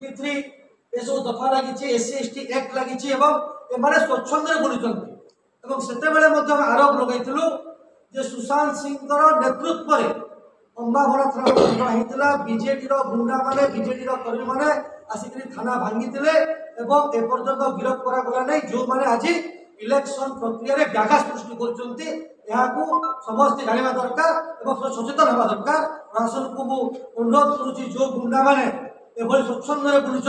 Three ये सब दफा लगी एससी एसटी एक्ट लगी स्वच्छंद बुलूँ आरोप लगे जे सुशांत सिंह नेतृत्व में अंबाभरा थाना घटना होता बीजेडी गुंडा माने बीजेडी कर्मी मैंने आसिक थाना भांगी एपर्तंत गिरफ करागला नहीं जो मैंने आज इलेक्शन प्रक्रिया व्याघात सृष्टि कर समस्ते जाना दरकार और सचेतन होगा दरकार। प्रशासन को अनुरोध करुच्ची जो गुंडा मैंने एभली स्वच्छंद बुलूँ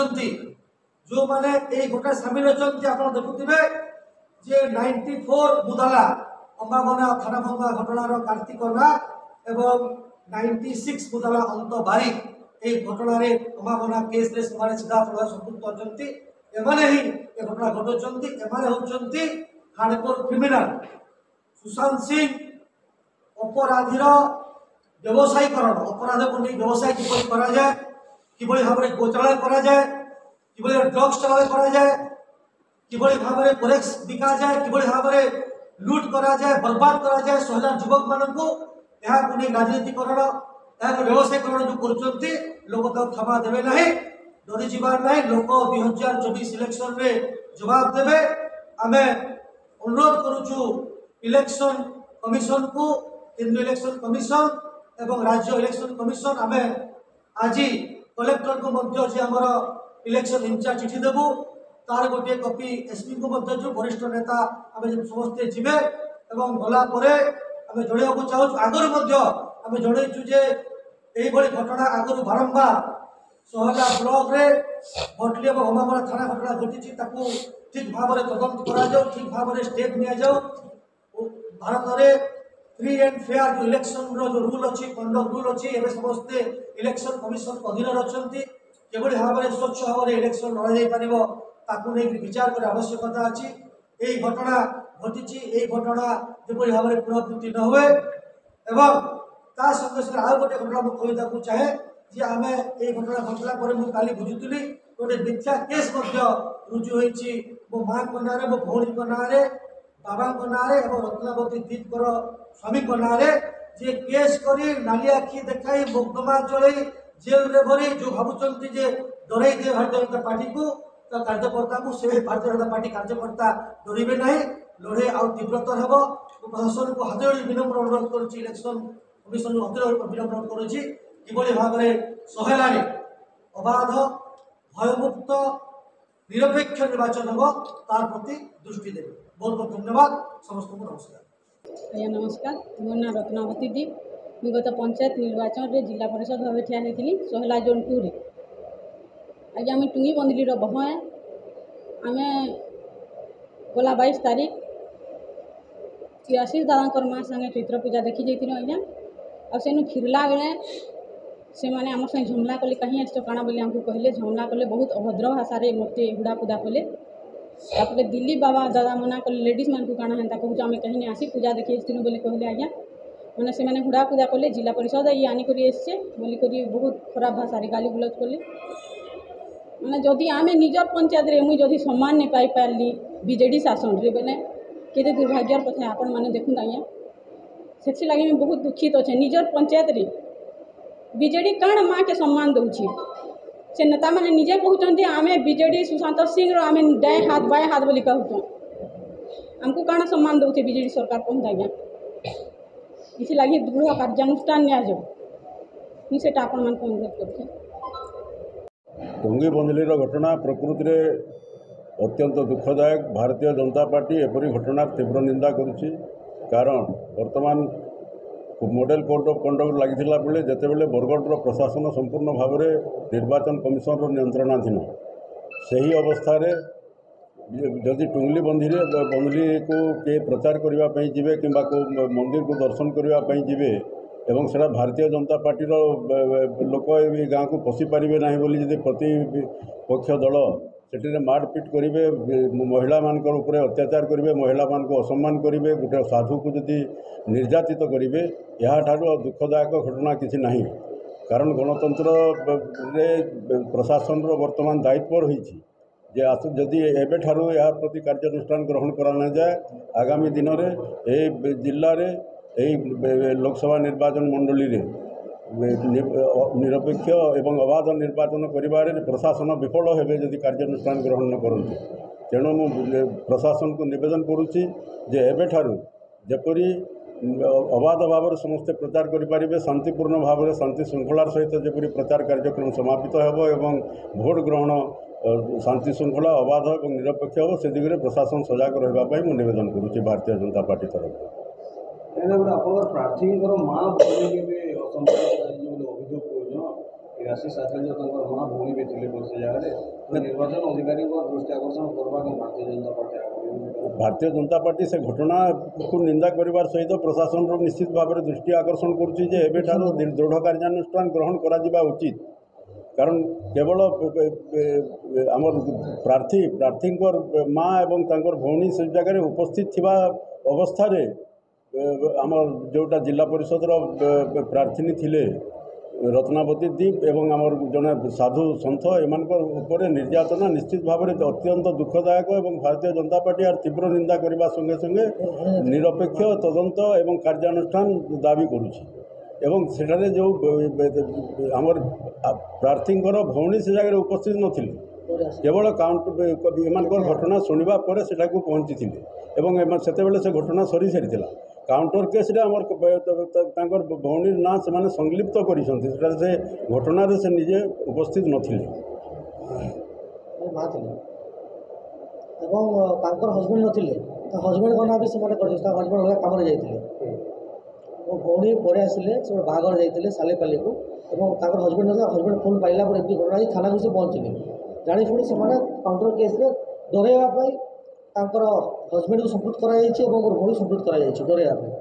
जो मैंने घटना सामिल अच्छा आप देखुए जे 94 मुदाला अंबाभरा थाना भंगा घटनार कार्तिक नाग एवं 96 मुदाला अंत बारिक ये घटन अंबाभरा केस सीधा फल संपुक्त अच्छा ही घटना घटाऊँ हार्डकोर क्रिमिनाल सुशांत सिंह अपराधीर व्यवसायीकरण अपराध को नहीं व्यवसाय किपरि करा जाए किभली भाव में गोचाला करा जाए किभली ड्रग्स चालाण करा जाए किभली भाव में फोरेक्स बिका जाए किभली भाव में लुट करा जाए बर्बाद करा जाए 100,000 युवक मानू नहीं राजनीतिकरण व्यवसायीकरण जो कर लोक क्षमा देवे ना डरी जीवार ना लोक 2024 इलेक्शन में जवाब देवे। आम अनुरोध करुचु इलेक्शन कमिशन को केंद्रीय इलेक्शन कमिशन एवं राज्य इलेक्शन कमिशन आम आज कलेक्टर को आमर इलेक्शन इंचार्ज चिठी देवु तार गोटे कॉपी एसपी को जो वरिष्ठ नेता आम समस्ते जीवे एवं गलापर आम जनवाक चाहूँ आगुरी आम जनईचु जे यही घटना आगुरी बारंबार सोहला ब्लॉक रे भटली और अंबाभरा थाना घटना घटी ठीक भाव में तदंत करा ठीक भाव में स्टेप नि भारत में फ्री एंड फेयर जो इलेक्शन जो रूल अच्छी कंडक्ट रूल अच्छी एवं समस्ते इलेक्शन कमिशन अधीन अच्छा किभली भाव में स्वच्छ भाव में इलेक्शन लड़ाई विचार कर आवश्यकता अच्छी यही घटना घटी यही घटना जो भाव में पुनरावृत्ति न हुए एवं ता संगे संगे आउ गोटे घटना मुझे कहता चाहे जी आम ये घटना घटला मुझे काली बुझुली गोटे मिथ्या केस रुजु होती मो माँ ना मो भौणी ना बाबा ना रत्नावती दीपर स्वामी ना जे केस कर नाली आखि देखाई मोकदमा चल जेल रे भरी जो भावुं डर दे भारतीय जनता पार्टी को तो कार्यकर्ता को से भारतीय जनता पार्टी कार्यकर्ता डरवे ना लड़े आउ तीव्रतर हो प्रशासन को हाथ जोड़ी विनम्र अनुरोध कर इलेक्शन कमिशन विनम्र अनुरोध कर भाव में सहेला अबाध भयमुक्त निरपेक्ष निर्वाचन हम तार प्रति दृष्टि देवे। बहुत बहुत धन्यवाद समस्त को नमस्कार। आज्ञा नमस्कार मो ना रत्नावती दी मुझे गत पंचायत निर्वाचन में जिला परिषद भाव ठिया होती सोहला जोन 2 रे आज आम टुंगी बंदली बह आम गला 22 तारीख आशीष दादा माँ संगे चैत्र पूजा देखी जाइए आज्ञा आनु फिरला बेले से मैंने आम संगे झमला कले कहीं आस काଣା बोली आमको कहले झमला कले बहुत अभद्र भाषा मत हुड़ा पुदा कले तापर दिल्ली बाबा दादा मना कले लेडीज मान को काଣା हेन्ता कहूँ आम कहीं आसी पूजा देखी आसनु बोली कहले आज्ञा मैंने से मैंने हुड़ा पुदा कले जिला परिषद ये आनिक एसचे बोलिक बहुत खराब भाषा गाली गुलज कले मैंने जदि आम निजर पंचायत रे मुझे सम्मान नहीं पाई पारि बीजेडी शासन रे बेले केते दुर्भाग्यर कथा आपण मैंने देखुन आज्ञा से लगे बहुत दुखित अच्छे निजर पंचायत रे बीजेडी काण माँ के सम्मान दूची से नेता मैंने निजे कहते आम बीजेडी सुशांत सिंह आम डाए हाथ बाएं हाथ बोली कहूँ आमको काण सम्मान दौचे बीजेडी सरकार कहूँ आज्ञा इसी लगी दृढ़ कार्यानुष्ठान निसे आपण मान अनुरोध कर टुंगी बंदलीर घटना प्रकृति में अत्यंत दुखदायक। भारतीय जनता पार्टी एपरी घटना तीव्र निंदा करुच्ची कारण वर्तमान मॉडल कोड ऑफ कंडक्ट लगी बेले जितेबाला बरगढ़ प्रशासन संपूर्ण भाव में निर्वाचन कमिशन नियंत्रणाधीन से ही अवस्था जदि टुंगली बंदली को किए प्रचार करने जीवे कि मंदिर को दर्शन करने जीवे एवं से भारतीय जनता पार्टी लोक गाँव को पशि पारे ना बोली जदि प्रतिपक्ष दल से मारपिट करेंगे महिला मान अत्याचार करेंगे महिला मान को असम्मान करेंगे गोटे साधु को जदि निर्यातित करेंगे यहाँ दुखदायक घटना किसी नहीं कारण गणतंत्र प्रशासन वर्तमान दायित्व रही जदि एबेठारू या प्रति कार्यानुष्ठान ग्रहण करा न जाए आगामी दिन में जिले में लोकसभा निर्वाचन मंडली रे ନିରପେକ୍ଷ ଏବଂ ଅବାଧ ନିର୍ବାଚନ କରିବାରେ ପ୍ରଶାସନ ବିଫଳ ହେବେ ଯଦି କାର୍ଯ୍ୟାନୁଷ୍ଠାନ ଗ୍ରହଣ ନ କରନ୍ତି। ତେଣୁ ମୁଁ ପ୍ରଶାସନକୁ ନିବେଦନ କରୁଛି ଯେ ଏବେଠାରୁ ଯେପରି ଅବାଧ ଭାବରେ ସମସ୍ତେ ପ୍ରଚାର କରିପାରିବେ, ଶାନ୍ତିପୂର୍ଣ୍ଣ ଭାବରେ ଶାନ୍ତି ଶୃଙ୍ଖଳାର ସହିତ ଯେପରି ପ୍ରଚାର କାର୍ଯ୍ୟକ୍ରମ ସମାପିତ ହେବ ଏବଂ ଭୋଟ ଗ୍ରହଣ ଶାନ୍ତି ଶୃଙ୍ଖଳା ଅବାଧ ଏବଂ ନିରପେକ୍ଷ ହେବ, ସେ ଦିଗରେ ପ୍ରଶାସନ ସଜାଗ ରହିବା ପାଇଁ ମୁଁ ନିବେଦନ କରୁଛି ଭାରତୀୟ ଜନତା ପାର୍ଟି ତରଫରୁ। ଆପଣଙ୍କର ପ୍ରାର୍ଥୀଙ୍କର ମା ଭଉଣୀ ବି ଅସମ୍ମାନ ବୋଲି ଅଭିଯୋଗ କରୁଛ। ଆଶିଷ ଆଚାର୍ଯ୍ୟ ତାଙ୍କର ମା ଭଉଣୀ ବି ଥିଲେ ସେ ଜାଗାରେ ନିର୍ବାଚନ ଅଧିକାରୀଙ୍କ ଦୃଷ୍ଟି ଆକର୍ଷଣ କରିବା ପାଇଁ ଭାରତୀୟ ଜନତା ପାର୍ଟି ସେ ଘଟଣାକୁ ନିନ୍ଦା କରିବାର ସହିତ ପ୍ରଶାସନର ନିଶ୍ଚିତ ଭାବରେ ଦୃଷ୍ଟି ଆକର୍ଷଣ କରୁଛି ଯେ ଏବେଠାରୁ ଦୃଢ଼ କାର୍ଯ୍ୟାନୁଷ୍ଠାନ ଗ୍ରହଣ କରାଯିବା ଉଚିତ। କାରଣ କେବଳ ଆମର ପ୍ରାର୍ଥୀଙ୍କର ମା ଏବଂ ତାଙ୍କର ଭଉଣୀ ସେ ଜାଗାରେ ଉପସ୍ଥିତ ଥିବା ଅବସ୍ଥାରେ ଆମର ଯେଉଁଟା ଜିଲ୍ଲା ପରିଷଦର ପ୍ରାର୍ଥିନୀ ଥିଲେ ରତ୍ନାବତୀ ଦୀପ ଏବଂ ଆମର ଜଣେ ସାଧୁ ସନ୍ଥ ଏମାନଙ୍କ ଉପରେ ନିର୍ଯାତନା ନିଶ୍ଚିତ ଭାବରେ ଅତ୍ୟନ୍ତ ଦୁଃଖଦାୟକ ଏବଂ ଭାରତୀୟ ଜନତା ପାର୍ଟି ଆର ତୀବ୍ର ନିନ୍ଦା କରିବା ସଙ୍ଗେ ସଙ୍ଗେ ନିରପେକ୍ଷ ତଦନ୍ତ ଏବଂ କାର୍ଯ୍ୟାନୁଷ୍ଠାନ ଦାବି କରୁଛି। ଏବଂ ସେଠାରେ ଯେଉଁ ଆମର ପ୍ରାର୍ଥୀଙ୍କର ଭଉଣୀ ସେ ଜାଗାରେ ଉପସ୍ଥିତ ନଥିଲେ, କେବଳ ଏମାନଙ୍କର ଘଟଣା ଶୁଣିବା ପରେ ସେଠାକୁ ପହଞ୍ଚିଥିଲେ ଏବଂ ସେତେବେଳେ ସେ ଘଟଣା ସରିସାରିଥିଲା। କାଉଣ୍ଟର କେସ୍ରେ ଆମର ତାଙ୍କର ଭଉଣୀର ନାଁ ସେମାନେ ସଂଲିପ୍ତ କରିଛନ୍ତି, ସେଠାରେ ସେ ଘଟଣାରେ ସେ ନିଜେ ଉପସ୍ଥିତ ନଥିଲେ। ମା ଥିଲେ ଏବଂ ତାଙ୍କର ହଜବେଣ୍ଡ ନଥିଲେ, ତା ହଜବେଣ୍ଡଙ୍କ ନାଁ ବି ସେମାନେ କରିଛନ୍ତି, ତା ହଜବେଣ୍ଡ ଅଲଗା କାମରେ ଯାଇଥିଲେ। ମୋ ଭଉଣୀ ପରେ ଆସିଲେ, ସେ ବାହାଘର ଯାଇଥିଲେ ସାଲେପାଲିକୁ ଏବଂ ତାଙ୍କର ହଜବେଣ୍ଡ ନଥିଲା। ହଜବେଣ୍ଡ ଫୋନ୍ ପାଇଲା ପରେ ଏମିତି ଘଟଣା ହେଇଛି, ଥାନାକୁ ସେ ପହଞ୍ଚିଲେ। ଜାଣିଶୁଣି ସେମାନେ କାଉଣ୍ଟର କେସ୍ରେ ଡରାଇବା ପାଇଁ ତାଙ୍କର ହଜବେଣ୍ଡକୁ ସମ୍ପୃକ୍ତ କରାଯାଇଛି ଏବଂ ମୋର ଭଉଣୀ ସମ୍ପୃକ୍ତ କରାଯାଇଛି ଡରାଇବା ପାଇଁ।